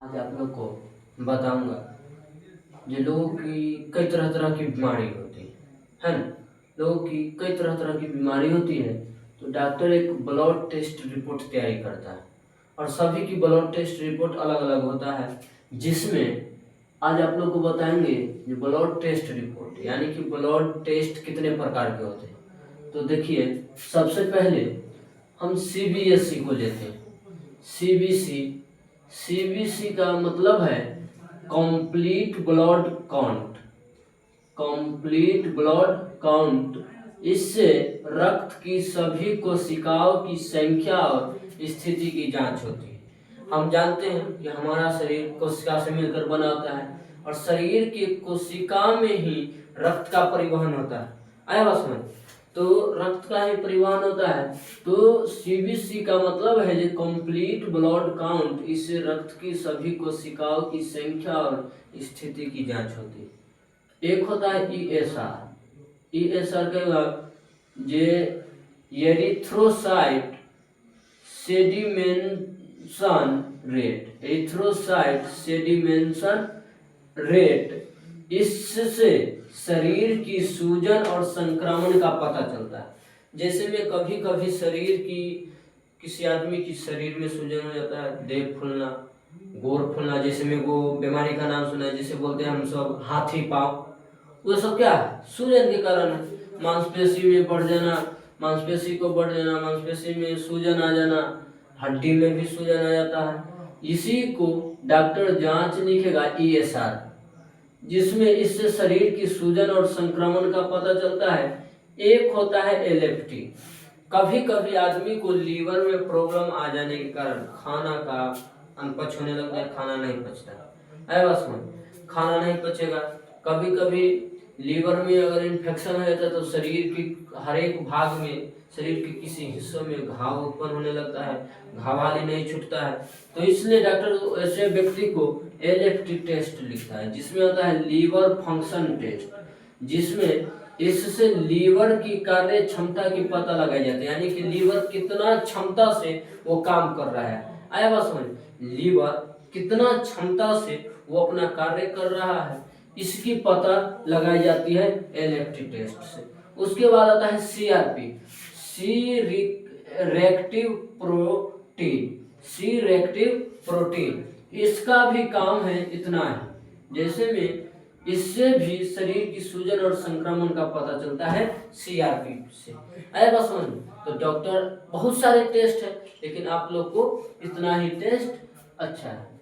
आज आप लोग को बताऊंगा जो लोगों की कई तरह तरह की बीमारी होती है ना। लोगों की कई तरह तरह की बीमारी होती है, तो डॉक्टर एक ब्लड टेस्ट रिपोर्ट तैयारी करता है और सभी की ब्लड टेस्ट रिपोर्ट अलग अलग होता है, जिसमें आज आप लोग को बताएंगे जो ब्लड टेस्ट रिपोर्ट यानी कि ब्लड टेस्ट कितने प्रकार के होते हैं। तो देखिए, सबसे पहले हम सीबीएसई को लेते हैं। सीबीसी सीबीसी का मतलब है complete blood count. Complete blood count, इससे रक्त की सभी कोशिकाओं की संख्या और स्थिति की जांच होती है। हम जानते हैं कि हमारा शरीर कोशिका से मिलकर बना होता है और शरीर की कोशिका में ही रक्त का परिवहन होता है। आया बात समझ? तो रक्त का ही परिवहन होता है। तो सीबीसी का मतलब है जो कंप्लीट ब्लड काउंट, इससे रक्त की सभी कोशिकाओं की संख्या और स्थिति की जांच होती है। एक होता है ईएसआर। ईएसआर का जे एरिथ्रोसाइट सेडिमेंशन रेट। एरिथ्रोसाइट सेडिमेंशन रेट, इससे शरीर की सूजन और संक्रमण का पता चलता है। जैसे में कभी कभी शरीर की किसी आदमी की शरीर में सूजन हो जाता है, देह फूलना, गोर फूलना, जैसे में वो बीमारी का नाम सुना है जिसे बोलते हैं हम सब हाथी पाँव। वो सब क्या है? सूजन के कारण है। मांसपेशी में बढ़ जाना, मांसपेशी को बढ़ जाना, मांसपेशी में सूजन आ जाना, हड्डी में भी सूजन आ जाता है। इसी को डॉक्टर जांच लिखेगा ईएसआर, जिसमें इससे शरीर की सूजन और संक्रमण का पता चलता है। एक होता है एलएफटी। कभी कभी आदमी को लीवर में प्रॉब्लम आ जाने के कारण खाना का अनपच होने लगता है, खाना नहीं पचता है। बस में खाना नहीं पचेगा। कभी कभी लीवर में अगर इन्फेक्शन हो जाता है तो शरीर की हर एक भाग में, शरीर के किसी हिस्सों में घाव उत्पन्न होने लगता है, घावाली नहीं छूटता है। तो इसलिए डॉक्टर ऐसे व्यक्ति को एलएफटी टेस्ट लिखता है, जिसमें होता है लीवर फंक्शन टेस्ट, जिसमें इससे लीवर की कार्य क्षमता की पता लगाई जाती है, यानी कि लीवर कितना क्षमता से वो काम कर रहा है। आया बात समझ? लीवर कितना क्षमता से वो अपना कार्य कर रहा है, इसकी पता लगाई जाती है एलएफटी टेस्ट से। उसके बाद आता है CRP, C reactive protein. C reactive protein, इसका भी काम है इतना है, जैसे में इससे भी शरीर की सूजन और संक्रमण का पता चलता है सीआरपी से। आया बस समझ? तो डॉक्टर बहुत सारे टेस्ट है, लेकिन आप लोग को इतना ही टेस्ट अच्छा है।